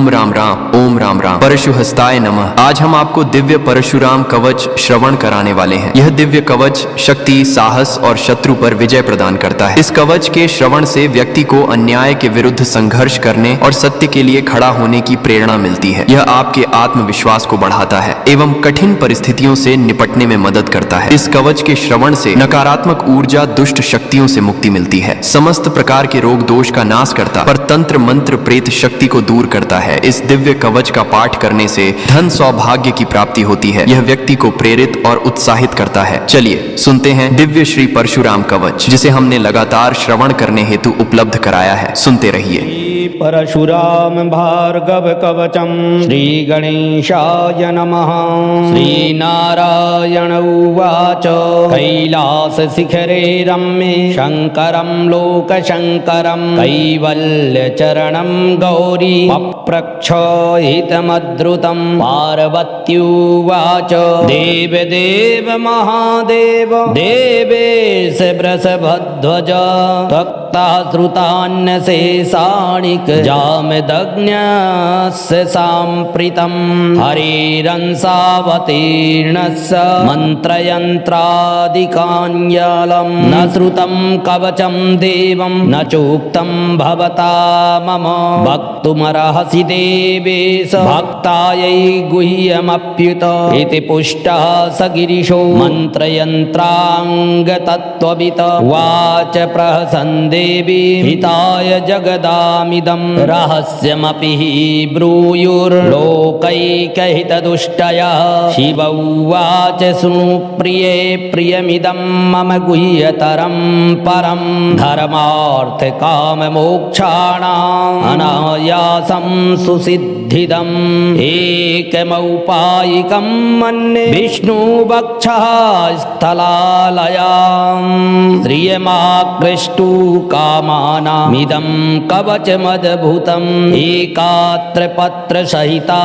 ओम राम राम, ओम राम राम। परशुहस्ताय नमः। आज हम आपको दिव्य परशुराम कवच श्रवण कराने वाले हैं। यह दिव्य कवच शक्ति, साहस और शत्रु पर विजय प्रदान करता है। इस कवच के श्रवण से व्यक्ति को अन्याय के विरुद्ध संघर्ष करने और सत्य के लिए खड़ा होने की प्रेरणा मिलती है। यह आपके आत्मविश्वास को बढ़ाता है एवं कठिन परिस्थितियों से निपटने में मदद करता है। इस कवच के श्रवण से नकारात्मक ऊर्जा, दुष्ट शक्तियों से मुक्ति मिलती है। समस्त प्रकार के रोग दोष का नाश करता पर तंत्र मंत्र प्रेत शक्ति को दूर करता है। इस दिव्य कवच का पाठ करने से धन सौभाग्य की प्राप्ति होती है। यह व्यक्ति को प्रेरित और उत्साहित करता है। चलिए सुनते हैं दिव्य श्री परशुराम कवच, जिसे हमने लगातार श्रवण करने हेतु उपलब्ध कराया है। सुनते रहिए। परशुराम भार्गव कवचम श्री गणेशाय नमः। श्री नारायण उवाच कैलास शिखरे रम्ये शंकरं लोकशंकरं कैवल्य चरणं गौरी अप्रक्षहितमद्रुतं। पार्वत्युवाच देव देव महादेव देवेश वृषभध्वज त्वक्ता श्रुतान्यशेषाणि जामदग्न्यस्य साम्प्रीतं। हरिरंसावतीर्णस्य मन्त्रयन्त्रादिकान्यालं न श्रुतं कवचं देवं न चोक्तं भवता मम। वक्तुमर्हसि देवेश भक्तायै गुह्यमप्युत इति पुष्टः स गिरिशो मन्त्रयन्त्राङ्गतत्त्ववित्। वाच प्रहसन् देवी हिताय जगदामिदं रहस्यमपि हि ब्रूयुर्लोकैकहितदुष्टयः। शिव उवाच शृणु प्रिये प्रियमिदं मम गुह्यतरं परं। धर्मार्थकाममोक्षाणाम् अनायासं सुसिद्धिदम्। एकमौपायिकं मन्ये विष्णुवक्षः स्थलालयाम्। श्रियमाकृष्टु कामानामिदं कवचमद्भुतम्। एकात्रपत्रसहिता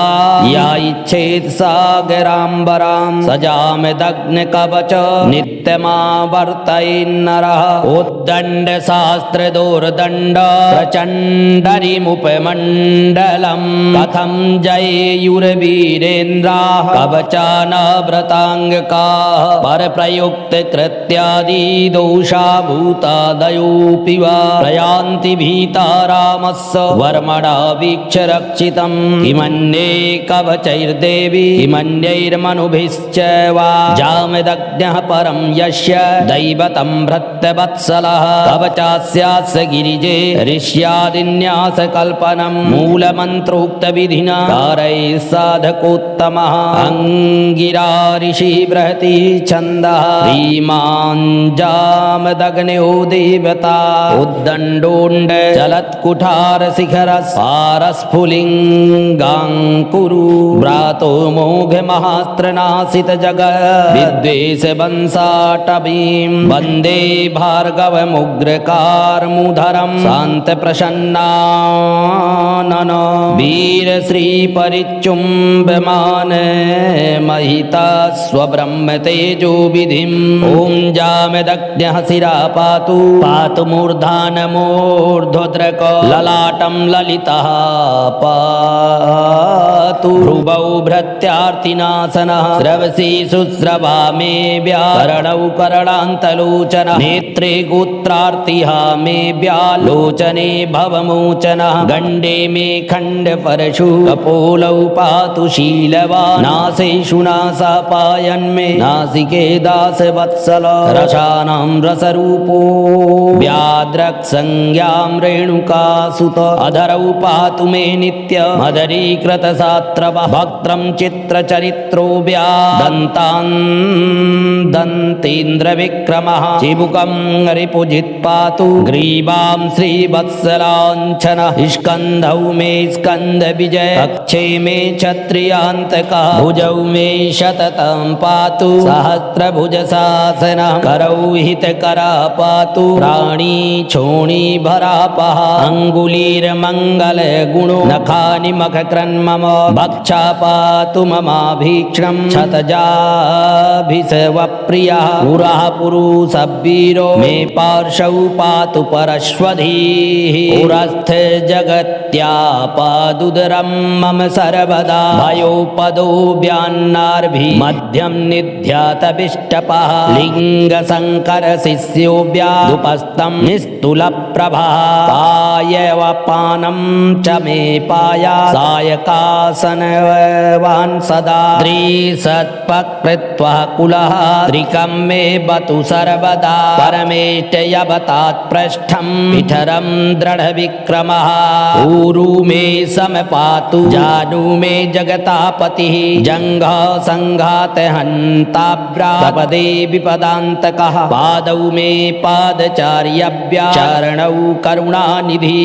या इच्छेत् सागराम्बरां सजामदग्निकवच नित्यमावर्तयेन्नरः। उद्दण्ड शास्त्रदोर्दण्ड प्रचण्डरिमुपमण्डलं कथं जयेयुर्वीरेन्द्राः कवचानव्रताङ्गकाः। परप्रयुक्तकृत्यादि दोषा भूतादयोऽपि वा प्रयान्ति भीता रामस्य वर्मणा वीक्ष्य रक्षितं। किमन्ये कवचैर्देवी किमन्यैर्मनुभिश्च वा जामदग्न्यः परं यस्य दैवतं भृत्यवत्सलः। कवचास्यास्य गिरिजे ऋष्यादिन्यासकल्पनं मूलमन्त्रोक्तविधिना कारैः साधकोत्तमः। अङ्गिरा ऋषि बृहति छन्दः धीमान् जामदग्न्यो देवता। उद्दण्डोण्ड चलत्कुठारशिखरस्फारस्फुलिङ्गाङ्कुरु व्रातो मोघमहास्त्रनासित जगत् विद्वेषवंशाटवीं। वन्दे भार्गवमुग्रकारमुधरं शान्तप्रसन्नानन वीरश्रीपरिचुम्बमान महिता स्वब्रह्मतेजो विधिम्। ॐ जामदग्न्यः शिरा पातु पातु मूर्धानमूर्ध्वद्रक ललाटं ललितः पातु। भ्रुवौ भृत्यार्तिनाशनः स्रवसि शुश्रवा मे व्याकरणौ करणान्तलोचनः। नेत्रे गोत्रार्तिः मे व्यालोचने भवमोचनः। गण्डे मे खण्डपरशु कपोलौ पातु शीलवान्। नासेषु नासापायन्मे नासिके दासवत्सल। रसानां रसरूपो व्याद्रक्संज्ञां रेणुकासुत। अधरौ पातु मे नित्य मदरीकृतसात्रवः। वक्त्रं चित्रचरित्रो व्यादन्तान् दन्तेन्द्रविक्रमः। चिबुकं रिपुजित् पातु ग्रीवां श्रीवत्सलाञ्छनः। स्कन्धौ मे स्कन्धविजय कक्षे मे क्षत्रियान्तकः। भुजौ मे शततं पातु सहस्रभुजशासनः। करौ हितकरः पातु प्राणी छोणी भरापः। अङ्गुलीर्मङ्गलगुणो नखानि मखकृन्मम भक्षा पातु ममाभीक्ष्णं क्षतजाभिषवप्रियः पुरः पुरुषवीरो मे पार्श्वौ पातु परश्वधीः पुरस्थ जगत्यापादुदरं मम सर्वदा भयोपदो व्यान्नार्भि मध्यं निध्यातविष्टपः लिङ्गशङ्कर शिष्यो व्यादुपस्तं निस्तुलप्रभः पायवपानं च मे पाया सायकासनवान् सदा त्रिसत्पकृत्वः कुलः त्रिकं मे बतु सर्वदा परमेष्टयवतात् पृष्ठं पिठरं दृढविक्रमः ऊरु मे समपातु जानु मे जगतापतिः जङ्घः सङ्घातहन्ताभ्रापदे विपदान्तकः पादौ मे पादचार्यभ्यः चरणौ करुणानिधि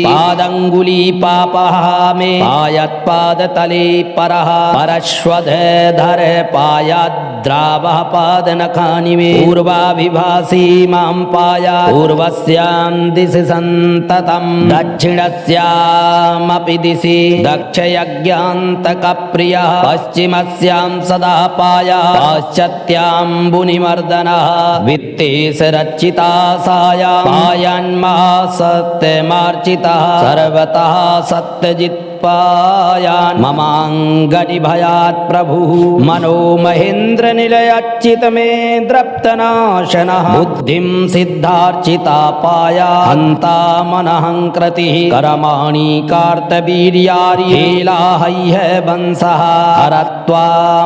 पादङ्गुलीपापः मे पायत्पादतले परः परश्वधर पायाद्रावः पादनखानि मे पूर्वाभिभासी मां पायात् पूर्वस्यां दिशि सन्ततं दक्षिणस्यामपि दिशि दक्षयज्ञान्तकप्रियः पश्चिमस्यां सदा पायात् पाश्चात्याम्बुनिमर्दनः वित्तेशरचिता साया पायान्मासत्यमार्चितः सर्वतः सत्यजित् पायान् ममाङ्गनिभयात् प्रभुः मनो महेन्द्रनिलयच्चित मे द्रप्तनाशनः बुद्धिं सिद्धार्चिता पाया हन्ता मनहङ्कृतिः करमाणि कार्तवीर्यार्येलाहह्य वंशः हरत्वा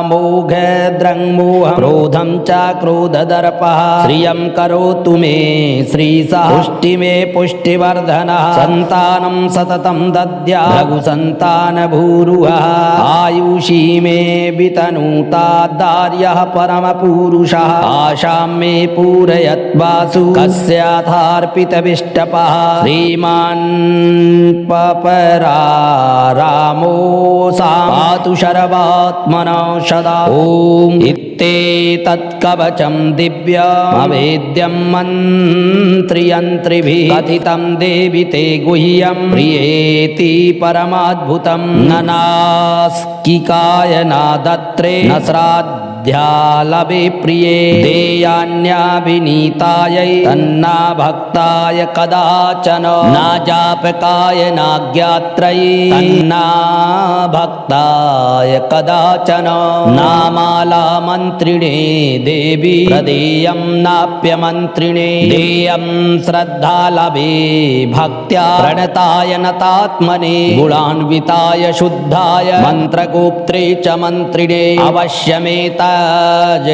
मोघद्रङ्मोहं क्रोधं च क्रोधदर्पः श्रियं करोतु मे श्रीसः पुष्टि मे पुष्टिवर्धनः सन्तानं सततं दद्यात् रघुसन्तानभूरुहः आयुषी मे वितनुता दार्यः परमपुरुषः आशां मे पूरयत्वासु कस्याथार्पितविष्टपः श्रीमान् पपरारामो सा पातु शर्वात्मना सदा ॐ इत्येतत्कवचं दिव्यमवेद्यं मन्त्रियन्त्रिभिः कथितं देवि ते गुह्यं प्रियेति परमाद्भुतं न नास्तिकाय नादत्रे न श्राद्ध्यालवे प्रिये देयान्याभिनीतायै तन्ना भक्ताय कदाचन न जापकाय नाज्ञात्रये तन्ना भक्ताय कदाचन नामाला मन्त्रिणे देवी प्रदेयं नाप्यमन्त्रिणे देयं श्रद्धालभे भक्त्या प्रणताय नतात्मने गुणान्विताय शुद्धाय मन्त्रगोप्त्रे च मन्त्रिणे अवश्यमेतज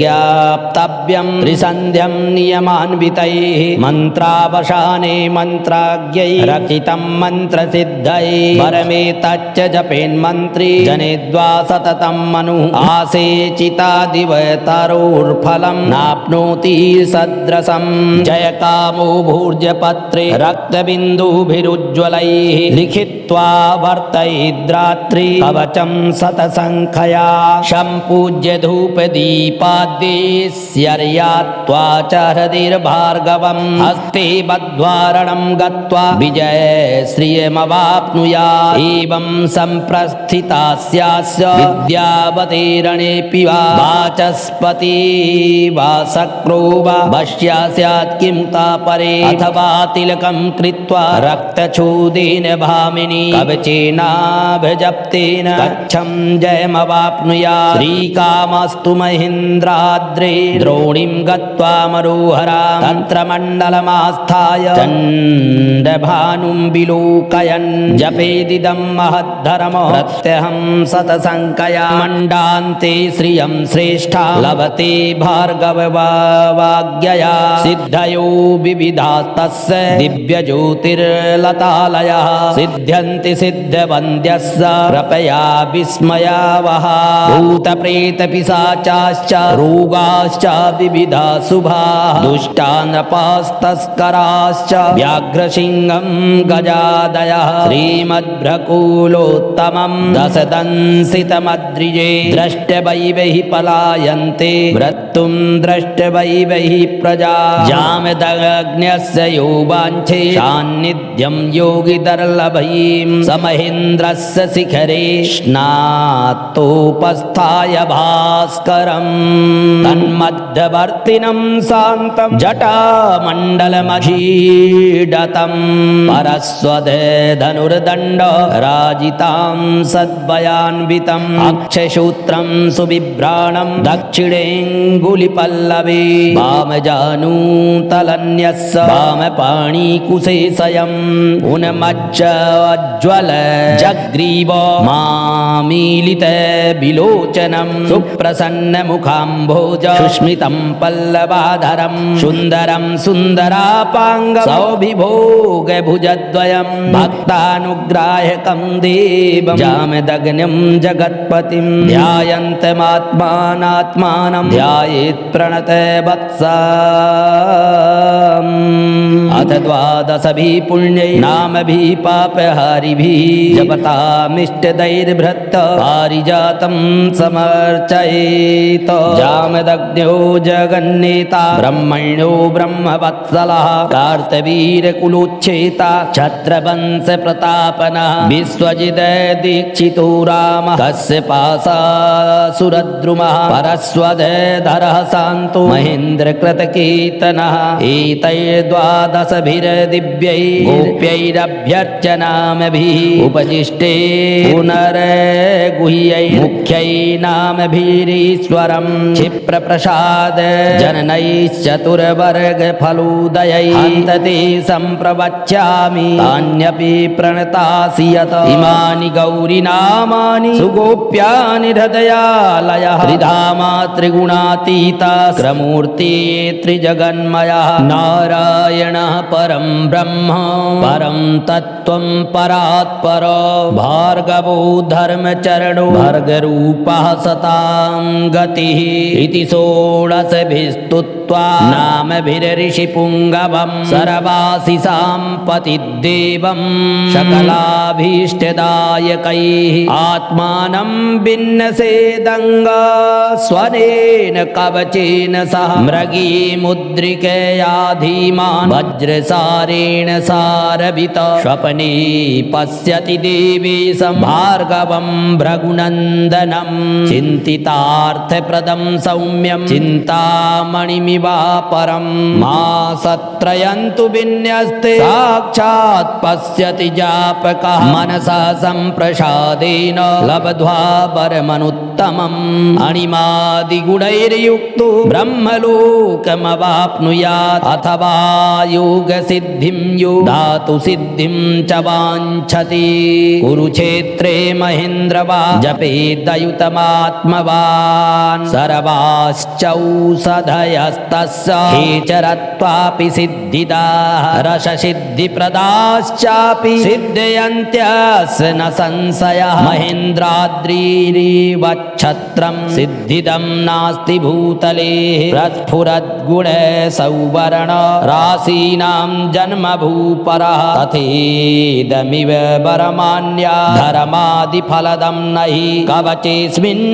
ज्ञाप्तव्यं त्रिसन्ध्यं नियमान्वितैः मन्त्रावसाने मन्त्राज्ञैः रचितं मन्त्रसिद्धये परमेतच्च जपेन्मन्त्री जनेद्वा सततं मनुः आसेचितादिवतरोर्फलं नाप्नोति सदृशं जयकामो भूर्जपत्रे रक्तबिन्दुभिरुज्ज्वलैः लिखित्वा वर्तयिद्रात्रि कवचं शतसङ्ख्यया सम्पूज्य धूपदीपाद्यैस्यर्यात्वा च हृदिर्भार्गवं हस्ते बद्ध्वारणं गत्वा विजयश्रियमवाप्नुयात् एवं सम्प्रस्थितास्यास्य विद्यावतीर्णेऽपि वा वाचस्पति वा शक्रो वा वश्या स्यात् किमुता परे अथवा तिलकं कृत्वा रक्तछूदेन भामिनी कवचेनाभिजप्तेन कच्छं जयमवाप्नुयात् श्रीकामस्तु महेन्द्राद्रे द्रोणीं गत्वा मरोहरा तन्त्रमण्डलमास्थाय चण्डभानुं विलोकयन् जपेदिदं महद्धर्मः प्रत्यहं शतसङ्ख्यया मण्डान्ते श्रियं श्रेष्ठा लभते भार्गववाग्यया सिद्धयो विविधास्तस्य दिव्यज्योतिर्लतालयः सिद्ध्यन्ति सिद्धवन्द्यस्य कृपया विस्मयावहा भूतप्रेत प्रेतपिशाचाश्च रोगाश्च विविधाशुभाः दुष्टानपास्तस्कराश्च व्याघ्रसिंहं गजादयः श्रीमद्भ्रकुलोत्तमं दशदंसितमद्रिजे द्रष्टवैवैः पलायन्ते मृत्युं द्रष्टवैवैः प्रजा जामदग्न्यस्य यो वाञ्छे सान्निध्यं योगिदर्लभैं समहेन्द्रस्य शिखरे स्नातोपस्थाय भास्करम् तन्मध्यवर्तिनं शान्तं जटामण्डलमधीडतं परस्वदे धनुर्दण्ड राजितां सद्वयान्वितम् अक्षसूत्रं सुबिभ्राणं दक्षिणेऽङ्गुलिपल्लवे वामजानूतलन्यस्य वामपाणिकुशेषयम् उन्मज्जज्ज्वल जग्रीव मामीलित विलोचनं सुप्रसन्नमुखाम्भोज सुस्मितं पल्लवाधरं सुन्दरं सुन्दरापाङ्गं सौविभोगभुजद्वयं भक्तानुग्राहकं देवं जामदग्न्यं जगत्पतिं ध्यायन्तमात्मानात्मानं ध्यायेत् प्रणत वत्सम् अथ द्वादशभिः पुण्यै नामभिः पापहारिभिः जपतामिष्टदैर्भृत्त पारिजातं समर्चयेत् जामदग्न्यो जगन्नेता ब्रह्मण्यो ब्रह्मवत्सलः कार्तवीर्यकुलोच्छेता छत्रवंश प्रतापनः विश्वजित् दीक्षितो रामः कश्यपाशासुरद्रुमः परस्वधरः शान्तो महेन्द्रकृतकीर्तनः एतैर्द्वादशभिर्दिव्यै गोप्यैरभ्यर्चनामभिः उपजिष्टे पुनर्गुह्यै मुख्यै नामभिरीश्वरं क्षिप्रप्रसाद जननैश्चतुर्वर्गफलोदयै हन्तते सम्प्रवक्ष्यामि तान्यपि प्रणतासि यत इमानि गौरीनामानि सुगोप्यानि हृदयालयः त्रिधामा त्रिगुणातीता क्रमूर्ति त्रिजगन्मयः नारायणः परं ब्रह्म परं तत्त्वं परात्पर भार्गवो धर्मचरणो भर्गरूपः सतां गतिः इति षोडशभिस्तुत्वा नामभिरऋषिपुङ्गवं सर्वाशिषां पतिदेवं सकलाभीष्टदायकैः आत्मानं विन्नसेदङ्गा स्वनेन कवचेन सह मृगीमुद्रिकया धीमान् वज्रसारेण सारभित स्वप्ने पश्यति देवेशं भार्गवं भृगुनन्दनं चिन्तितार्थप्रदं सौम्यं चिन्तामणिमिवापरं मासत्रयन्तु विन्यस्ते साक्षात् पश्यति जापकः मनसा सम्प्रसादेन लब्ध्वा वरमनुत्तमम् अणिमादिगुणैर्युक्तो ब्रह्मलोकमवाप्नुयात् अथवा योगसिद्धिं यो धातुसिद्धिं च वाञ्छति कुरुक्षेत्रे महेन्द्रवा जपेदयुतमात्मवान् सर्वाश्चौषधयस्तस्य हेचरत्वापि सिद्धिदाः रससिद्धिप्रदाश्चापि सिद्धयन्त्यस्य न संशयः महेन्द्राद्रिरिवच्छत्रं सिद्धिदं नास्ति भूतले प्रस्फुरद्गुणे सौवर्ण राशीनां जन्मभूपरः तथेदमिव वरमान्या धर्मादिफलदं नहि कवचेऽस्मिन्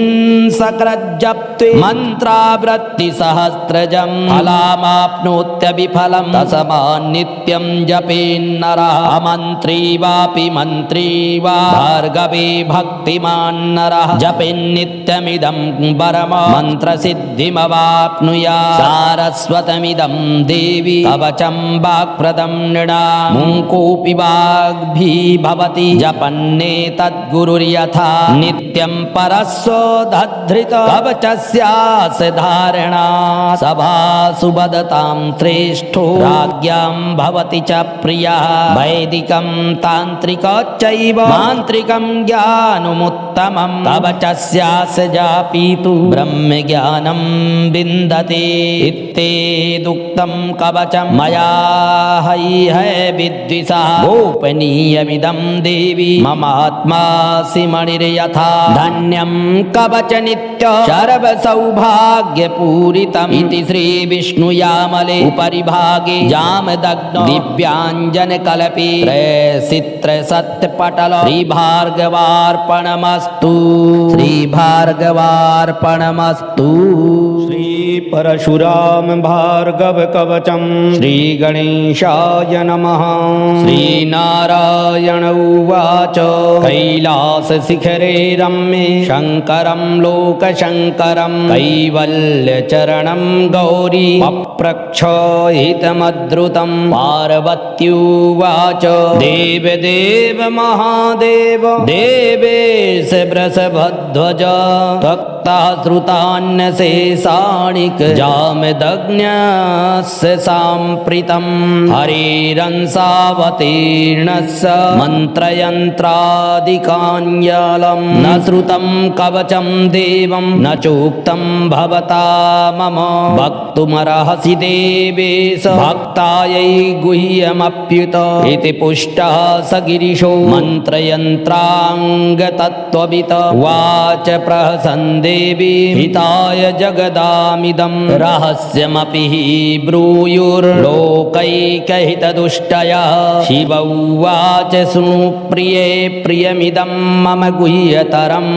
सकृज्जप्त्वे मन्त्रावृत्तिसहस्रजं फलामाप्नोत्यभिफलं तस्मान्नित्यं जपेन्नरः अमन्त्री वापि मन्त्री वा भार्गवे भक्तिमान्नरः जपेन्नित्यमिदं वरम मन्त्रसिद्धिमवाप्नुयात् सारस्वतमिदं देवी कवचं वाक्प्रदं नृणां कोऽपि वाग्भिर्भवति जपन्नेतद्गुरुर्यथा नित्यं परस्वधृत कवचस्यास्य धारणा सभासु वदतां श्रेष्ठो राज्ञां भवति च प्रियः वैदिकं तान्त्रिकश्चैव मान्त्रिकं ज्ञानमुत्तमं कवचस्यास्य जापीतु ब्रह्मज्ञानं विन्दते इत्येदुक्तं कवचं मया हई है विद्विषा गोपनीयमिदं देवी ममात्मासि मणिर्यथा धन्यं कवच नित्य शर्व सौभाग्यपूरितम् इति श्री विष्णुयामले उपरि भागे जामदग्नो दिव्यांजन कल्पे त्रयसित्र सत्यपटल श्री भार्गवार्पणमस्तु श्री भार्गवार्पणमस्तु। श्री परशुराम भार्गव कवचम श्री गणेशाय नमः। श्री नारायण उवाच कैलास शिखरे रम्ये शंकरं लोकशंकरं कैवल्य चरणं गौरी पप्रक्षहितमद्रुतं पार्वत्युवाच देव देव महादेव देवेश वृषभध्वज भक्ता श्रुतान्यशेषाणिक जामदग्न्यस्य साम्प्रीतं हरिरंसावतीर्णस्य मन्त्रयन्त्रादिकान्यालं न श्रुतं कवचं देवं न चोक्तं भवता मम वक्तुमर्हसि देवेश भक्तायै गुह्यमप्युत इति पुष्टः स गिरिशो मन्त्रयन्त्राङ्गतत्त्ववित् वाच प्रहसन् देवी हिताय जगदामिदं रहस्यमपि हि ब्रूयुर्लोकैकहितदुष्टया शिव उवाच शृणु प्रिये प्रियमिदं मम गुह्यतरं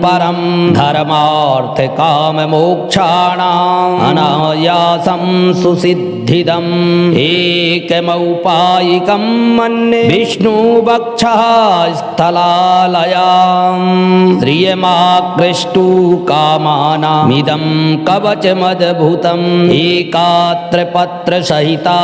परं धर्मार्थकाममोक्षाणाम् अनायासं सुसिद्धिदम् एकमौपायिकं मन्ये विष्णुवक्षः स्थलालयां श्रियमाकृष्टु कामानामिदं कवचमद्भुतम् एकात्र पत्र सहिता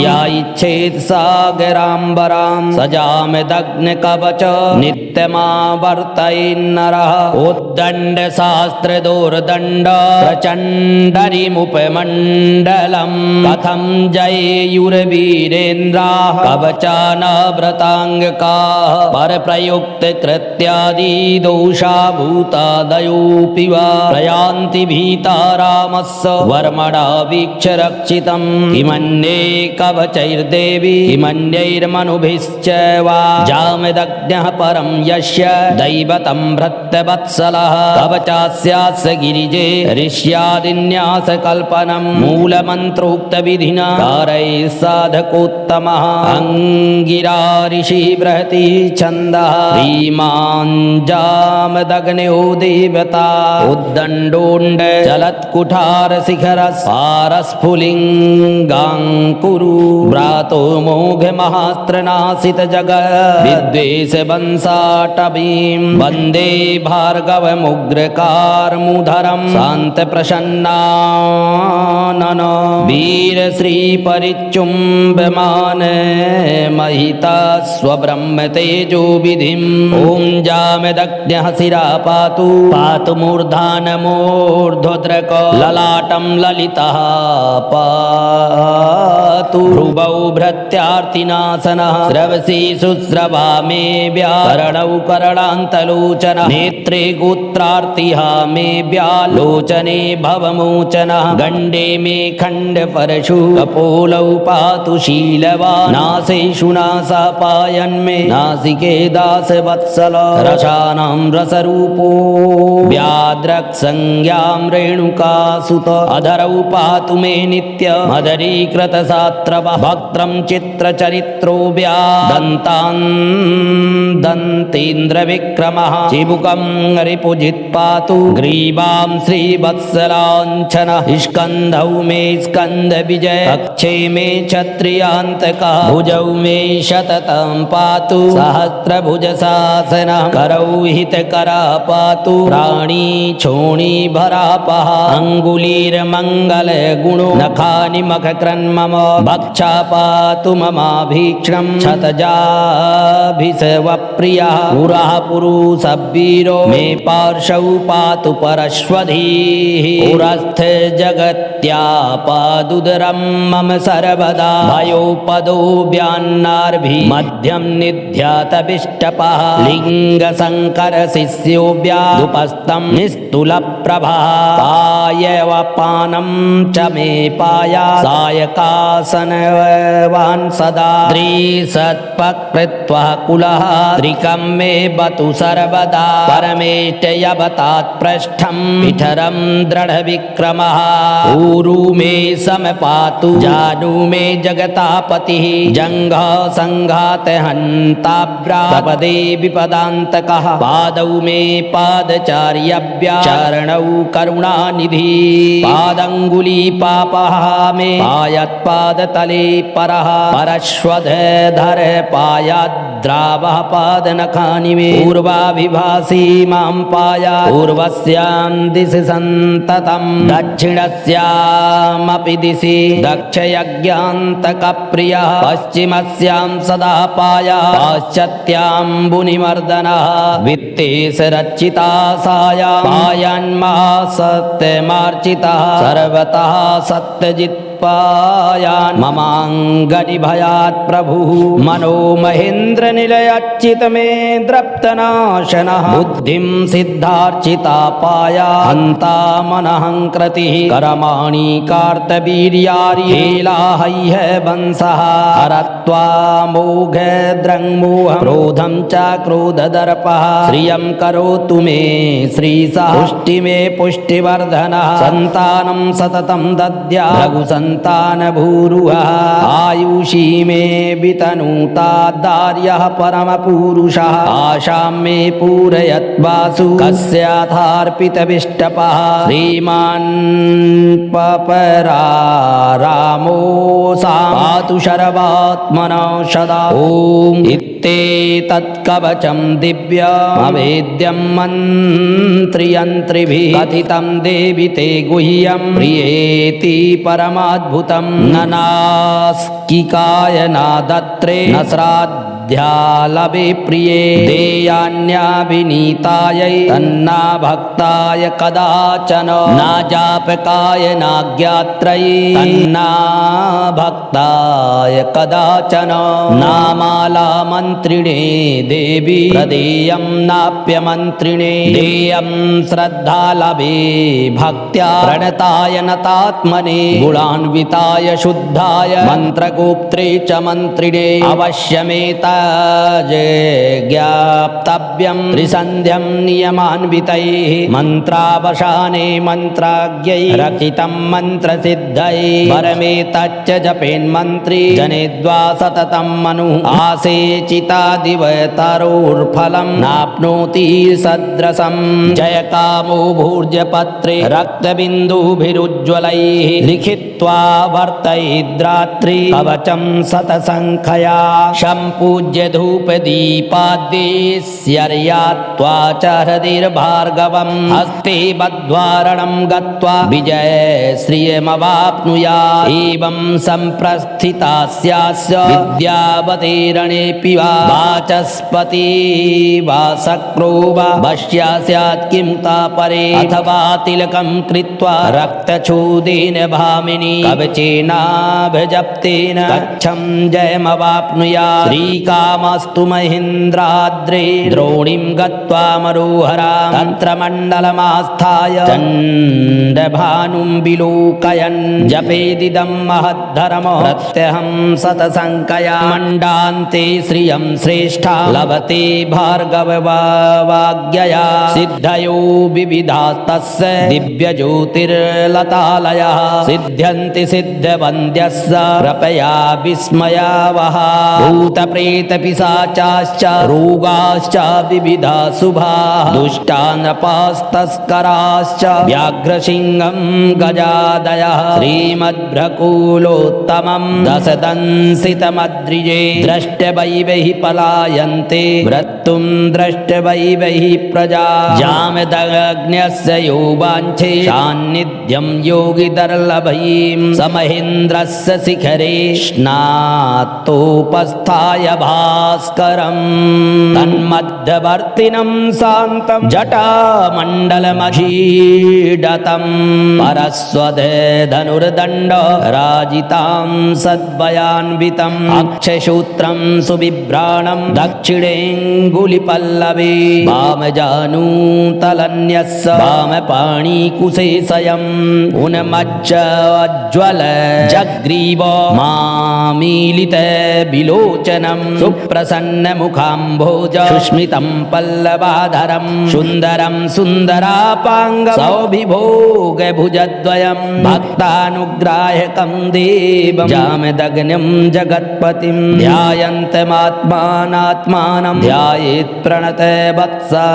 या इच्छेत् सागराम्बरां सजामदग्न कवच नित्यमावर्तयेन्नरः उद्दण्ड शास्त्र दोर्दण्ड प्रचण्डरिमुपमण्डलं कथं जयेयुर्वीरेन्द्राः कवचानव्रताङ्गकाः परप्रयुक्त कृत्यादि दोषा भूतादयोऽपि वा प्रयान्ति भीता रामस्य वर्मणा वीक्ष्य रक्षितम् किमन्ये कवचैर्देवी किमन्यैर्मनुभिश्च वा जामदग्न्यः परं यस्य दैवतं भृत्यवत्सलः कवचास्यास्य गिरिजे ऋष्यादिन्यासकल्पनं मूलमन्त्रोक्तविधिना कारैः साधकोत्तमः अङ्गिरा ऋषि बृहति छन्दः श्रीमान् जामदग्न्यो देवता उद्दण्डोण्ड चलत्कुठार शिखर पारस्फुलिङ्गाङ्कुरु व्रातो मोघ महास्त्रनासित जग विद्वेष वंशाटवीं वन्दे भार्गवमुग्रकारमुधरं शान्त प्रसन्नानन वीर श्री परिचुम्बमान महिता स्वब्रह्म तेजो विधिम् ॐ जामदग्न्यः शिरा पातु पातु मूर्धानमूर्ध्वद्रक ललाटं ललितः पातु भ्रुवौ भृत्यार्तिनासनः स्रवसि शुश्रवा मे व्याकरणौ करणान्तलोचनः नेत्रे गोत्रार्तिः मे व्यालोचने भवमोचनः गण्डे मे खण्ड परशु कपोलौ पातु शीलवान् नासेषु नासापायन्मे नासिके दासवत्सल रसानां रसरूपो व्याद्रक्संज्ञां रेणुकासुत अधरौ पातु मे नित्य मदरीकृतसात्रवः वक्त्रं चित्रचरित्रो व्यादन्तान् दन्तेन्द्रविक्रमः चिबुकं रिपुजित् पातु ग्रीवां श्रीवत्सलाञ्छनः स्कन्धौ मे स्कन्दविजय अक्षे मे क्षत्रियान्तकः भुजौ मे शततं पातु सहस्रभुजशासनः करौ हितकरा पातु प्राणी छोणी भरापः अङ्गुलीर्मङ्गल गुणो नखानि मखकृन्मम भक्षा पातु ममाभीक्ष्णं क्षतजाभिषवप्रियः पुरः पुरुषवीरो मे पार्श्वौ पातु परश्वधीः पुरस्थ जगत्यापादुदरं मम सर्वदा भयोपदो व्यान्नार्भि मध्यं निध्यातविष्टपः लिङ्गशङ्कर शिष्य स्योऽव्यादुपस्तं निस्तुलप्रभा पायवपानं च मे पाया सायकासनवान् सदा त्रिसत्पकृत्वा कुलः त्रिकं मे बतु सर्वदा परमेष्टयवतात् पृष्ठं पिठरं दृढविक्रमः ऊरु मे समपातु जानु मे जगतापतिः जङ्घः सङ्घातहन्ताभ्रापदे विपदान्तकः पादौ मे पादचार्यभ्यः चरणौ करुणानिधि पादङ्गुलीपापः मे पायत्पादतले परः परश्वधर पायाद्रावः पादनखानि मे पूर्वाभिभासी मां पायात् पूर्वस्यां दिशि सन्ततं दक्षिणस्यामपि दिशि दक्षयज्ञान्तकप्रियः पश्चिमस्यां सदा पायात् पाश्चात्याम्बुनिमर्दनः वित्तेशरचिता साया पायान्मासत्यमार्चितः सर्वतः सत्यजित् पायान् ममाङ्गनि भयात् प्रभुः मनो महेन्द्र निलयच्चित मे द्रप्तनाशनः बुद्धिं सिद्धार्चिता पाया हन्ता मनहङ्कृतिः करमाणि कार्तवीर्यार्येलाहह्य वंशः हरत्वा मोघद्रङ्मोहं क्रोधं च क्रोधदर्पः श्रियं करोतु मे श्रीसः पुष्टि मे पुष्टिवर्धनः सन्तानं सततं दद्या संतानभूरुहः आयुषी मे वितनुता दार्यः परमपुरुषः आशां मे पूरयत्वासु कस्याथार्पितविष्टपः श्रीमान् पपरारामो सा पातु शर्वात्मनः सदा ॐ इत्येतत्कवचं दिव्यमवेद्यं मन्त्रियन्त्रिभिः कथितं देवि ते गुह्यं प्रियेति परमाद्भुतं न नास्तिकाय नादत्रे न श्राद्धालवे प्रिये देयान्याभिनीतायै तन्ना भक्ताय कदाचन न जापकाय नाज्ञात्रये तन्ना भक्ताय कदाचन नामाला मन्त्रिणे देवी प्रदेयं नाप्यमन्त्रिणे देयं श्रद्धालवे भक्त्या प्रणताय नतात्मने गुणान्विताय शुद्धाय मन्त्रगोप्त्रे च मन्त्रिणे अवश्यमेताज्ञाप्तव्यं त्रिसन्ध्यं नियमान्वितैः मन्त्रावसाने मन्त्राज्ञैः रचितं मन्त्रसिद्धये परमेतच्च जपेन्मन्त्री जनेद्वा सततं मनुः आसेचितादिवतरोर्फलं नाप्नोति सदृशं जयकामो भूर्जपत्रे रक्तबिन्दुभिरुज्ज्वलैः लिखित्वा वर्तयिद्रात्रि कवचं शतसङ्ख्यया सम्पूज्य धूपदीपाद्यैस्यर्यात्वा च हृदिर्भार्गवं हस्ते बद्ध्वारणं गत्वा विजयश्रियमवाप्नुयात् एवं सम्प्रस्थितास्यास्य विद्यावतीर्णेऽपि वा वाचस्पति वा शक्रो वा वश्या स्यात् किं तापरे अथवा तिलकं कृत्वा रक्तचूदेन भामिनी कवचेनाभिजप्तेन कच्छं जयमवाप्नुयात् श्रीकामस्तु महेन्द्राद्रे द्रोणीं गत्वा मरोहरा तन्त्रमण्डलमास्थाय चण्डभानुं विलोकयन् जपेदिदं महद्धर्म प्रत्यहं शतसङ्ख्यया मण्डान्ते श्रियं श्रेष्ठा लभते भार्गववाग्यया सिद्धयो विविधास्तस्य दिव्यज्योतिर्लतालयः सिद्ध्यन्ति सिद्धवन्द्यस्य कृपया विस्मयावः भूतप्रेतपिशाचाश्च रोगाश्च विविधा शुभाः दुष्टानपास्तस्कराश्च व्याघ्रसिंहं गजादयः श्रीमद्भ्रकुलोत्तमं दशदंसितमद्रिजे द्रष्टवैवैः पलायन्ते मृत्युं द्रष्टवैवैः प्रजा जामदग्न्यस्य यो वाञ्छे सान्निध्यं योगिदर्लभैं समहेन्द्रस्य शिखरे स्नातोपस्थाय भास्करम् तन्मध्यवर्तिनं शान्तं जटामण्डलमहीडतम् परस्वदे धनुर्दण्ड राजितां सद्वयान्वितम् अक्षसूत्रं सुबिभ्राणं दक्षिणेऽङ्गुलिपल्लवे वामजानूतलन्यस्य वामपाणिकुशेषयम् उन्मज्जज्ज्वल जग्रीव मामीलित विलोचनं सुप्रसन्नमुखाम्भोज सुस्मितं पल्लवाधरं सुन्दरं सुन्दरापाङ्ग सौविभोगभुजद्वयं भक्तानुग्राहकं देवं जामदग्निं जगत्पतिं ध्यायन्तमात्मानात्मानं ध्यायेत् प्रणत वत्सा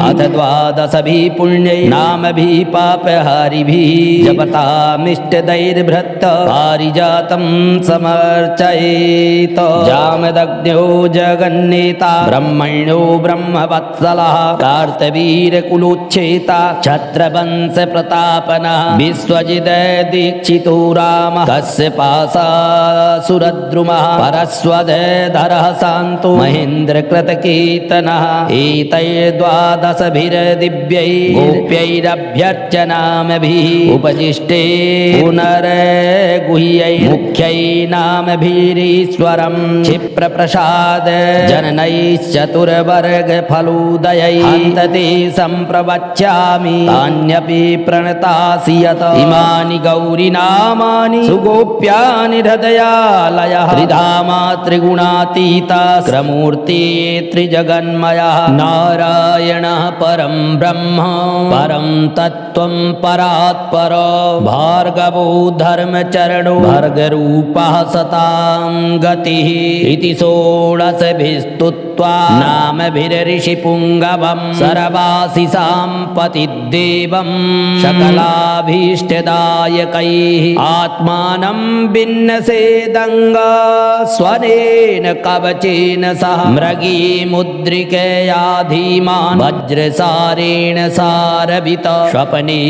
अथ द्वादशभिः पुण्यै नामभिः पापहारिभिः जपतामिष्टदैर्भृत्त पारिजातं समर्चयेत जामदग्न्यो जगन्नेता ब्रह्मण्यो ब्रह्मवत्सलः कार्तवीर्यकुलोच्छेता छत्रवंशप्रतापनः विश्वजित् दीक्षितो रामः कस्य पाशासुरद्रुमः परस्वधरः शान्तो महेन्द्रकृतकीर्तनः एतैर्द्वादशभिर्दिव्यै गोप्यैरभ्यर्चनामभिः उपजिष्टे पुनर्गुह्यै मुख्यै नामभिरीश्वरं क्षिप्रप्रसाद जननैश्चतुर्वर्गफलोदयै हन्तते सम्प्रवक्ष्यामि तान्यपि प्रणतासि यत इमानि गौरीनामानि सुगोप्यानि हृदयालयः त्रिधामा त्रिगुणातीता क्रमूर्ति त्रिजगन्मयः नारायणः परं ब्रह्म परं तत्त्वं परात्पर भार्गवो धर्मचरणो भर्गरूपः सतां गतिः इति षोडशभिस्तुत्वा नामभिरऋषिपुङ्गवं सर्वाशिषां पतिदेवं सकलाभीष्टदायकैः आत्मानं विन्नसेदङ्ग स्वनेन कवचेन सह मृगी मुद्रिकया धीमान् वज्रसारेण सारभित स्वप्ने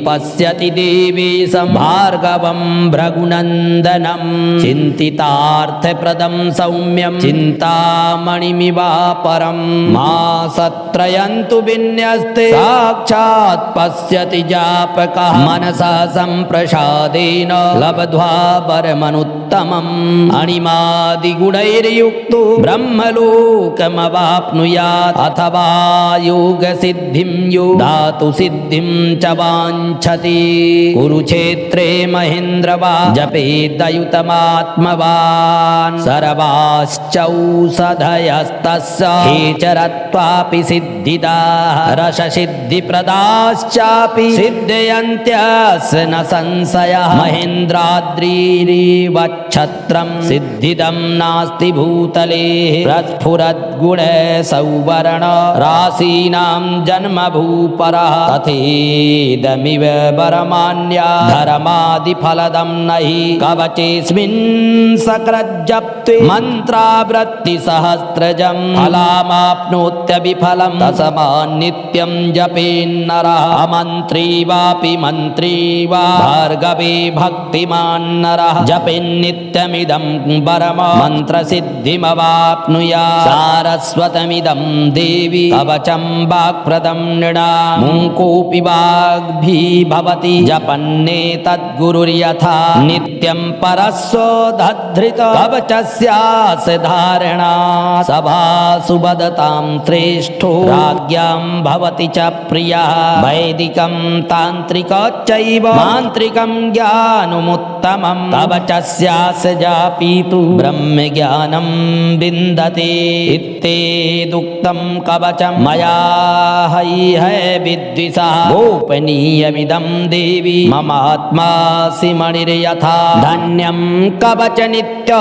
पश्यति देवेशं भार्गवं भृगुनन्दनं चिन्तितार्थप्रदं सौम्यं चिन्तामणिमिवापरं मासत्रयन्तु विन्यस्ते साक्षात् पश्यति जापकः मनसा सम्प्रसादेन लब्ध्वा वरमनुत्तमम् अणिमादिगुणैर्युक्तो ब्रह्मलोकमवाप्नुयात् अथवा योगसिद्धिं यो धातुसिद्धिं च वाञ्छति कुरुक्षेत्रे महेन्द्रवा जपेदयुतमात्मवान् सर्वाश्चौषधयस्तस्य हेचरत्वापि सिद्धिदाः रससिद्धिप्रदाश्चापि सिद्धयन्त्यस्य न संशयः महेन्द्राद्रिरिवच्छत्रं सिद्धिदं नास्ति भूतले प्रस्फुरद्गुण सौवर्ण राशीनां जन्मभूपरः तथेदमिव वरमान्या धर्मादिफलदं नहि कवचेऽस्मिन् सकृज्जप्त्वे मन्त्रावृत्तिसहस्रजं फलामाप्नोत्यविफलं तस्मान्नित्यं जपेन्नरः अमन्त्री वापि मन्त्री वा भार्गवे भक्तिमान् नरः जपेन्नित्यमिदं वरम मन्त्रसिद्धिमवाप्नुयात् सारस्वतमिदं देवी कवचं वाक्प्रदं नृणाम् मुकोऽपि वाग्भिः भवति जपन्नेतद्गुरुर्यथा नित्यं परस्वोद्धृत कवचस्यास्य धारणा सभासु वदतां श्रेष्ठो राज्ञां भवति च प्रियः वैदिकं तान्त्रिकश्चैव मान्त्रिकं ज्ञानमुत्तमं कवचस्यास्य जापीतु ब्रह्मज्ञानं विन्दते इत्येदुक्तं कवचं मया हैह विद्विषः गोपनीयमिदं देवी ममात्मासि मणिर्यथा धन्यं कवच नित्य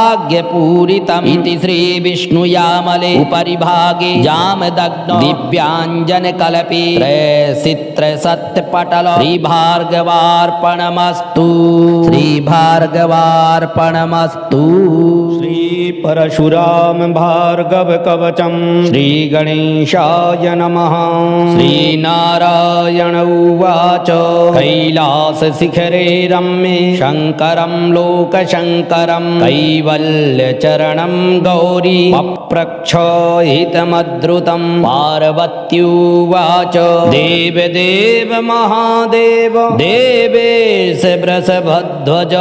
सर्वसौभाग्यपूरितम् इति श्रीविष्णुयामले उपरि भागे जामदग्नो दिव्याञ्जनकल्पे त्रयसित्रसत्यपटल श्रीभार्गवार्पणमस्तु श्रीभार्गवार्पणमस्तु श्री परशुराम भार्गव कवचम् श्रीगणेशाय नमः। श्रीनारायण उवाच कैलासशिखरे रम्ये शङ्करं लोकशङ्करं कैवल्यचरणं गौरी पप्रक्षहितमद्रुतं पार्वत्युवाच देव देव महादेव देवेश वृषभध्वज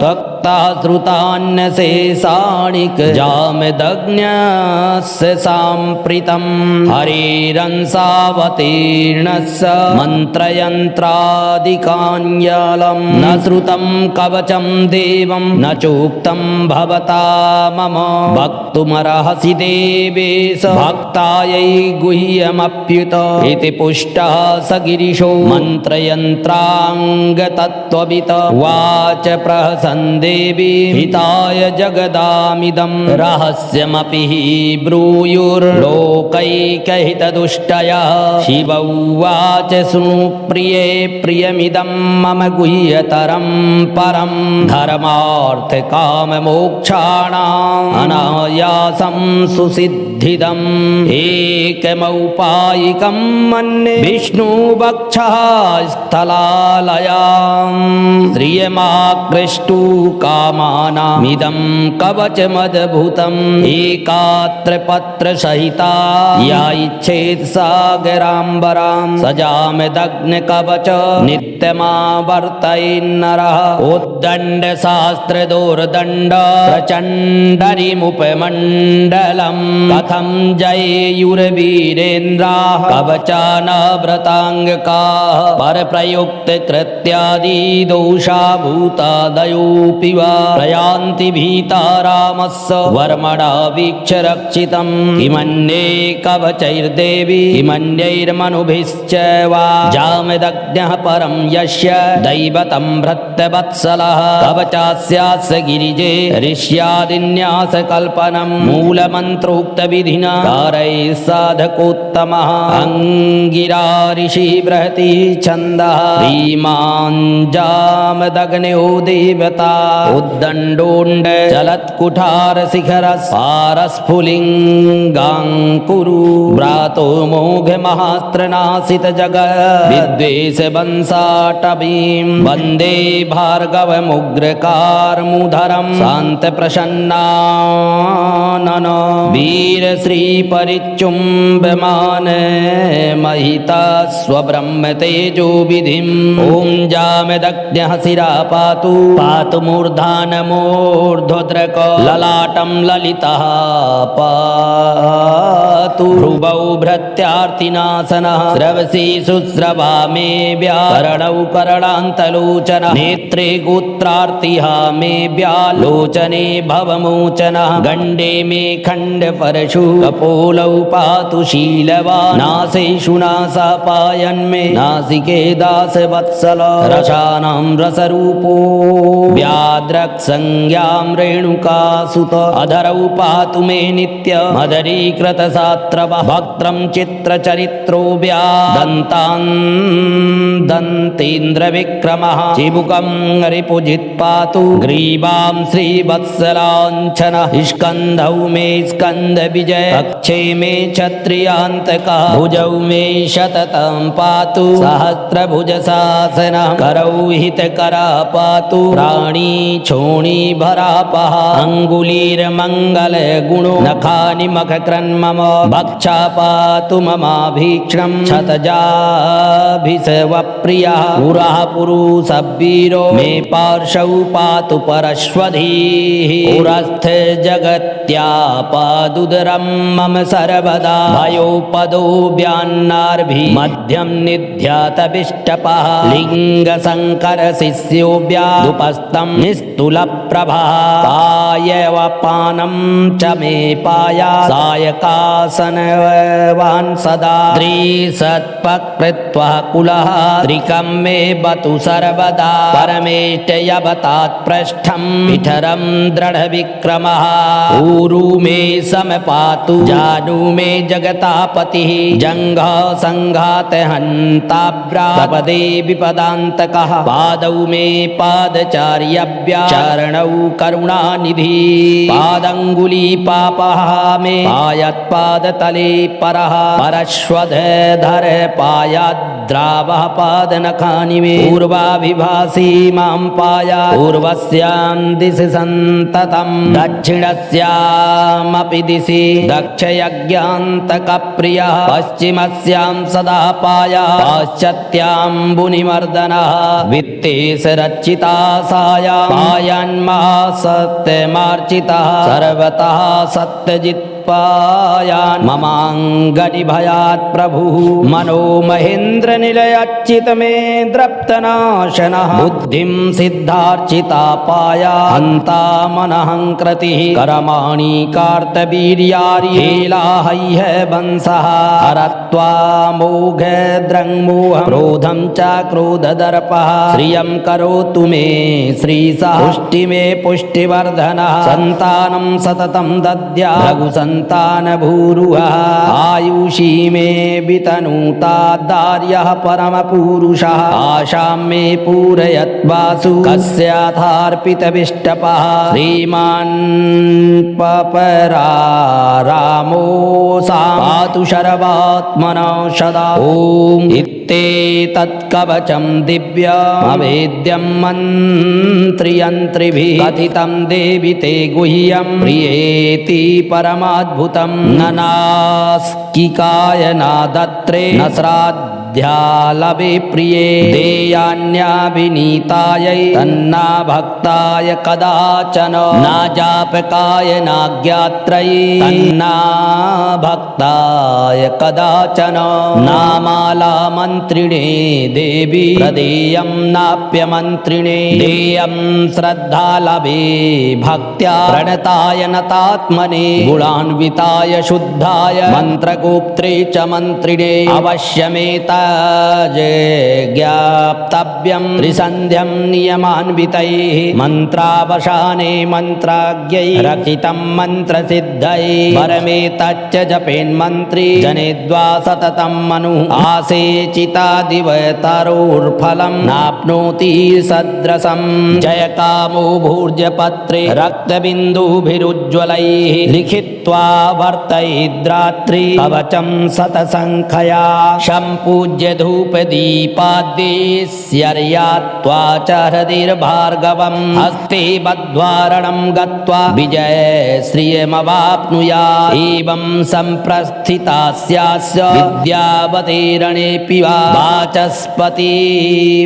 त्वक्ता श्रुतान्यशेषाणिक जामदग्न्यस्य साम्प्रीतं हरिरंसावतीर्णस्य मन्त्रयन्त्रादिकान्यालं न श्रुतं कवचं देवं न चोक्तं भवता मम वक्तुमर्हसि देवेश भक्तायै गुह्यमप्युत इति पुष्टः स गिरिशो मन्त्रयन्त्राङ्गतत्त्ववित् वाच प्रहसन् देवी हिताय जगदामिदं रहस्यमपि हि ब्रूयुर्लोकैकहितदुष्टयः शिव उवाच शृणु प्रिये प्रियमिदं मम गुह्यतरं परं धर्मार्थकाममोक्षाणाम् अनायासं सुसिद्धिदम् एकमौपायिकं मन्ये विष्णुवक्षः स्थलालयां श्रियमाकृष्टु कामानामिदं कवचमद्भुतम् एकात्रपत्रसहिता या इच्छेत् सागराम्बरां सजामदग्निकवच नित्यमावर्तयेन्नरः उद्दण्डशास्त्रदोर्दण्ड प्रचण्डरिमुपमण्डलं कथं जयेयुर्वीरेन्द्राः कवचानव्रताङ्गकाः परप्रयुक्तकृत्यादिदोषा भूतादयोऽपि वा प्रयान्ति भीता रामस्य वर्मणा वीक्ष्य रक्षितं किमन्ये कवचैर्देवी किमन्यैर्मनुभिश्च वा जामदग्न्यः परं यस्य दैवतं भृत्यवत्सलः कवचास्यास्य गिरिजे ऋष्यादिन्यासकल्पनं मूलमन्त्रोक्तविधिना कारैः साधकोत्तमः अङ्गिरा ऋषिः बृहति छन्दः श्रीमान् जामदग्न्यो देवता उद्दण्डोण्ड चलत्कुठारशिखरस्फारस्फुलिङ्गाङ्कुरु व्रातो मोघमहास्त्रनासित जगत् विद्वेषवंशाटवीं वन्दे भार्गवमुग्रकारमुधरं शान्तप्रसन्नानन वीरश्रीपरिचुम्बमान महिता स्वब्रह्मतेजो विधिम् ॐ जामदग्न्यः शिरा पातु पातु मूर्धानमूर्ध्वद्रक ललाटं ललितः पातु भ्रुवौ भृत्यार्तिनाशनः स्रवसी शुश्रवा मे व्याकरणौ करणान्तलोचनः नेत्रे गोत्रार्तिः मे व्यालोचने भवमोचनः गण्डे मे खण्डपरशु कपोलौ पातु शीलवान् नासेषु नासापायन्मे नासिके दासवत्सल रसानां रसरूपो व्याद्रक्संज्ञां रेणुकासुत अधरौ पातु मे नित्य मदरीकृतसात्रवः वक्त्रं चित्रचरित्रो व्यादन्तान् दन्तेन्द्रविक्रमः चिबुकं रिपुजित् पातु ग्रीवां श्रीवत्सलाञ्छनः स्कन्धौ मे स्कन्दविजय कक्षे मे क्षत्रियान्तकः भुजौ मे शततं पातु सहस्रभुजशासनः करौ हितकरा पातु प्राणी छोणी भरापः अङ्गुलीर्मङ्गल गुणो नखानि मखकृन्मम भक्षा पातु ममाभीक्ष्णं क्षतजाभिषवप्रियः पुरः पुरुषवीरो मे पार्श्वौ पातु परश्वधीः पुरस्थ जगत्यापादुदरं मम सर्वदा भयोपदो व्यान्नार्भि मध्यं निध्यातविष्टपः लिङ्गशङ्कर शिष्योऽव्यादुपस्थं निस्तुलप्रभः पायवपानं च मे पाया सायकाश सिंहासनवान् सदा त्रिसत्पकृत्वा कुलः त्रिकं मे बतु सर्वदा परमेष्टयवतात् पृष्ठं पिठरं दृढविक्रमः ऊरु मे समपातु जानु मे जगतापतिः जङ्घः सङ्घातहन्ताभ्रापदे विपदान्तकः पादौ मे पादचार्यभ्यः चरणौ करुणानिधि पादङ्गुली पापः मे पायत्पादतले परः परश्वधर पायाद्रावः पादनखानि मे पूर्वाभिभासी मां पायात् पूर्वस्यां दिशि सन्ततं दक्षिणस्यामपि दिशि दक्षयज्ञान्तकप्रियः पश्चिमस्यां सदा पायात् पाश्चात्याम्बुनिमर्दनः वित्तेशरचिता साया पायान्मासत्यमार्चितः सर्वतः सत्यजित् पायान् ममाङ्गनि भयात् प्रभुः मनो महेन्द्र निलयच्चित मे द्रप्तनाशनः बुद्धिं सिद्धार्चिता पाया हन्ता मनहङ्कृतिः करमाणि कार्तवीर्यार्येलाहह्य वंशः हरत्वा मोघद्रङ्मोहं क्रोधं च क्रोधदर्पः श्रियं करोतु मे श्रीसः पुष्टि मे पुष्टिवर्धनः सन्तानं सततं दद्या संतानभूरुहः आयुषी मे वितनुता दार्यः परमपुरुषः आशां मे पूरयत्वासु कस्याथार्पितविष्टपः श्रीमान् पपरारामो सा पातु शर्वात्मनः सदा ॐ इत्येतत्कवचं दिव्यमवेद्यं मन्त्रियन्त्रिभिः कथितं देवि ते गुह्यं प्रियेति परमाद्भुतं न नास्तिकाय नादत्रे न श्राद्धालवे प्रिये देयान्याभिनीतायै तन्ना भक्ताय कदाचन न जापकाय नाज्ञात्रये तन्ना भक्ताय कदाचन नामाला मन्त्रिणे देवी प्रदेयं नाप्यमन्त्रिणे देयं श्रद्धालवे भक्त्या प्रणताय नतात्मने गुणान्विताय शुद्धाय मन्त्रगोप्त्रे च मन्त्रिणे अवश्यमेताज्ञाप्तव्यं त्रिसन्ध्यं नियमान्वितैः मन्त्रावसाने मन्त्राज्ञैः रचितं मन्त्रसिद्धये परमेतच्च जपेन्मन्त्री जनेद्वा सततं मनुः आसेचितादिवतरोर्फलं नाप्नोति सदृशं जयकामो भूर्जपत्रे रक्तबिन्दुभिरुज्ज्वलैः लिखित्वा वर्तयिद्रात्रि कवचं शतसङ्ख्यया सम्पूज्य धूपदीपाद्यैस्यर्यात्वा च हृदिर्भार्गवं हस्ते बद्ध्वारणं गत्वा विजयश्रियमवाप्नुयात् एवं सम्प्रस्थितास्यास्य विद्यावतीर्णेऽपि वा वाचस्पति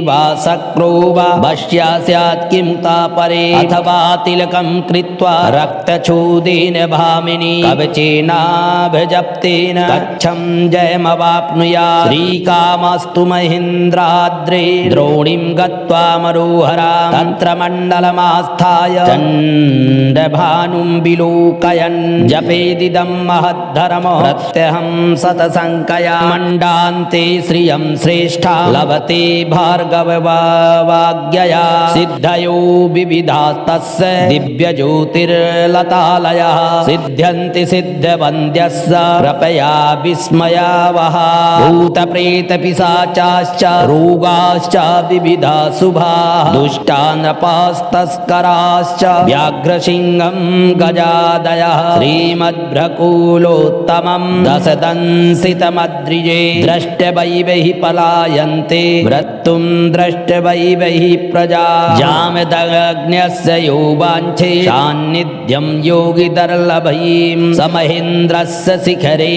वा शक्रो वा वश्या स्यात् किमुता परे अथवा तिलकं कृत्वा रक्तचूदेन भामिनी कवचेनाभिजप्तेन कच्छं जयमवाप्नुयात् श्रीकामस्तु महेन्द्राद्रे द्रोणीं गत्वा मरोहरा तन्त्रमण्डलमास्थाय चण्डभानुं विलोकयन् जपेदिदं महद्धर्मः प्रत्यहं शतसङ्ख्यया मण्डान्ते श्रियं श्रेष्ठा लभते भार्गववाग्यया सिद्धयो विविधास्तस्य दिव्यज्योतिर्लतालयः सिद्ध्यन्ति सिद्धवन्द्यस्य कृपया विस्मयावः भूतप्रेतपिशाचाश्च रोगाश्च विविधा शुभाः दुष्टानपास्तस्कराश्च व्याघ्रसिंहं गजादयः श्रीमद्भ्रकुलोत्तमं दशदंसितमद्रिजे द्रष्टवैवैः पलायन्ते मृत्युं द्रष्टवैवैः प्रजा जामदग्न्यस्य यो वाञ्छे सान्निध्यं योगिदर्लभैं समहेन्द्रस्य शिखरे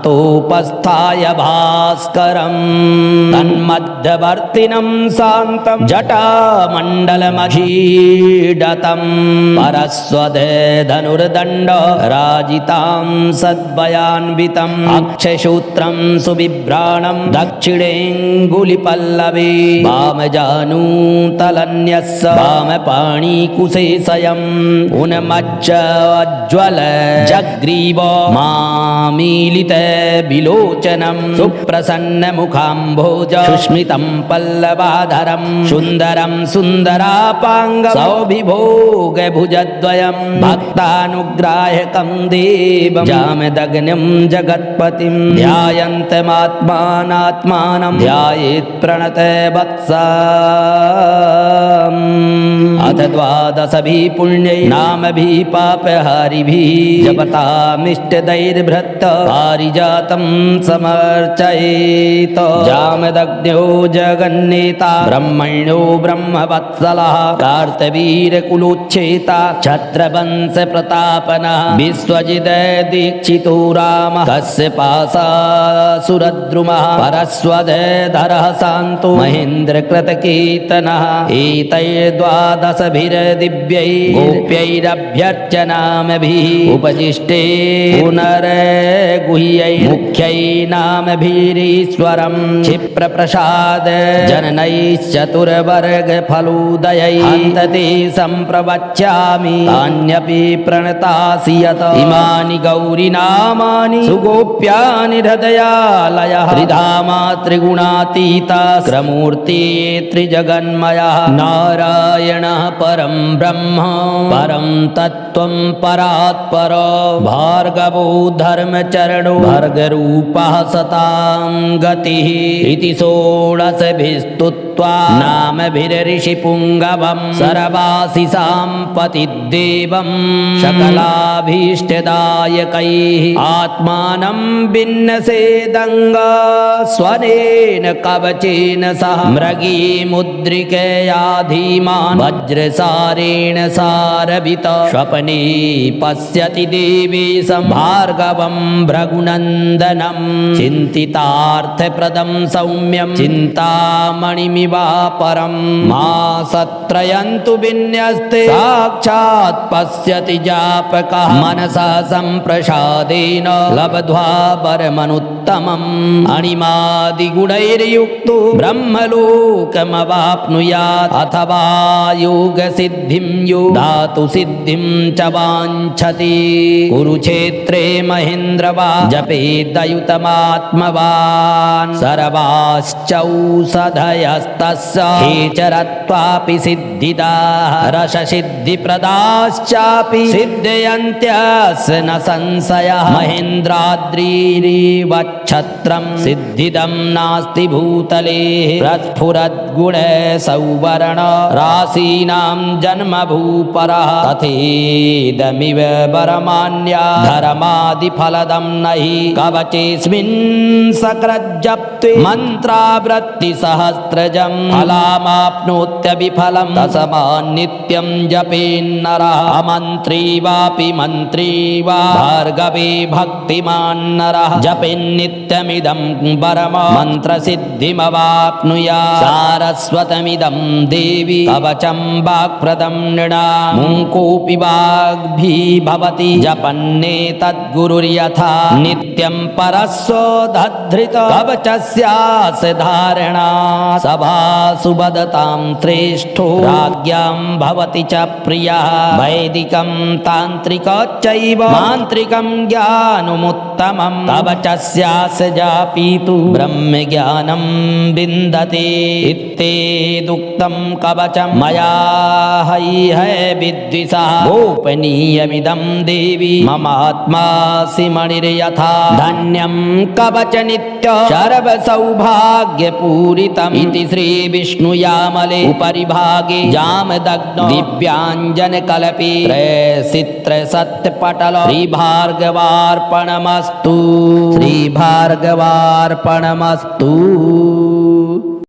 स्नातोपस्थाय भास्करम् तन्मध्यवर्तिनं शान्तं जटामण्डलमहीडतम् परस्वदे धनुर्दण्ड राजितां सद्वयान्वितम् अक्षसूत्रं सुबिभ्राणं दक्षिणेऽङ्गुलिपल्लवे वामजानूतलन्यस्य वामपाणिकुशेषयम् उन्मज्जज्ज्वल जग्रीव मामीलित विलोचनं सुप्रसन्नमुखाम्भोज सुस्मितं पल्लवाधरं सुन्दरं सुन्दरापाङ्ग सौविभोगभुजद्वयं भक्तानुग्राहकं देवं जामदग्निं जगत्पतिं ध्यायन्तमात्मानात्मानं ध्यायेत् प्रणत वत्सा अथ द्वादशभिः पुण्यै नामभिः पापहारिभिः जपतामिष्टदैर्भृत्त पारिजातं समर्चयेत् जामदग्न्यो जगन्नेता ब्रह्मण्यो ब्रह्मवत्सलः कार्तवीर्यकुलोच्छेता छत्रवंशप्रतापनः विश्वजित् दीक्षितो रामः कस्य पाशासुरद्रुमः परस्वधरः शान्तो महेन्द्रकृतकीर्तनः एतैर्द्वादशभिर्दिव्यै गोप्यैरभ्यर्चनामभिः उपजिष्टे पुनर्गुह्यै मुख्यै नामभिरीश्वरं क्षिप्रप्रसाद जननैश्चतुर्वर्गफलोदयै हन्तते सम्प्रवक्ष्यामि तान्यपि प्रणतासि यत इमानि गौरीनामानि सुगोप्यानि हृदयालयः त्रिधामा त्रिगुणातीता क्रमूर्ति त्रिजगन्मयः नारायणः परं ब्रह्म परं तत्त्वं परात्पर भार्गवो धर्मचरणो भर्गरूपः सतां गतिः इति षोडशभिस्तुत्वा नामभिर्षिपुङ्गवं सर्वाशिषां पतिदेवं सकलाभीष्टदायकैः आत्मानं विन्नसेदङ्ग स्वनेन कवचेन सह मृगी मुद्रिकया धीमान् वज्रसारेण सारभित स्वप्ने पश्यति देवेशं भार्गवं भृगुनन्दनं चिन्तितार्थप्रदं सौम्यं चिन्तामणिमिवापरं मासत्रयन्तु विन्यस्ते साक्षात् पश्यति जापकः मनसा सम्प्रसादेन लब्ध्वा वरमनुत्तमम् अणिमादिगुणैर्युक्तो ब्रह्मलोकमवाप्नुयात् अथवा योगसिद्धिं यो धातुसिद्धिं च वाञ्छति कुरुक्षेत्रे महेन्द्रवा जपेदयुतमात्मवान् सर्वाश्चौषधयस्तस्य हेचरत्वापि सिद्धिदाः रससिद्धिप्रदाश्चापि सिद्धयन्त्यस्य न संशयः महेन्द्राद्रिरिवच्छत्रं सिद्धिदं नास्ति भूतले प्रस्फुरद्गुण सौवर्ण राशीनां जन्मभूपरः तथेदमिव वरमान्या धर्मादिफलदं नहि कवचेऽस्मिन् सकृज्जप्त्वे मन्त्रावृत्तिसहस्रजं फलामाप्नोत्यभिफलं तस्मान्नित्यं जपेन्नरः अमन्त्री वापि मन्त्री वा भार्गवे भक्तिमान् नरः जपेन्नित्यमिदं परम मन्त्रसिद्धिमवाप्नुयात् सारस्वतमिदं देवी कवचं वाक्प्रदं नृणां मुकोऽपि वाग्भिः भवति जपन्नेतद्गुरुर्यथा नित्यं परस्वधृत कवचस्यास्य धारणा सभासु वदतां श्रेष्ठो राज्ञां भवति च प्रियः वैदिकं तान्त्रिकश्चैव मान्त्रिकं ज्ञानमुत्तमं कवचस्यास्य जापीतु ब्रह्मज्ञानं विन्दते इत्येदुक्तं कवचं मया हैह विद्विषः गोपनीयमिदं देवी ममात्मासि मणिर्यथा धन्यं कवच नित्य सर्वसौभाग्यपूरितम् इति श्रीविष्णुयामले उपरि भागे जामदग्नो दिव्याञ्जनकल्पे त्रयसित्रसत्यपटल श्रीभार्गवार्पणमस्तु श्रीभार्गवार्पणमस्तु।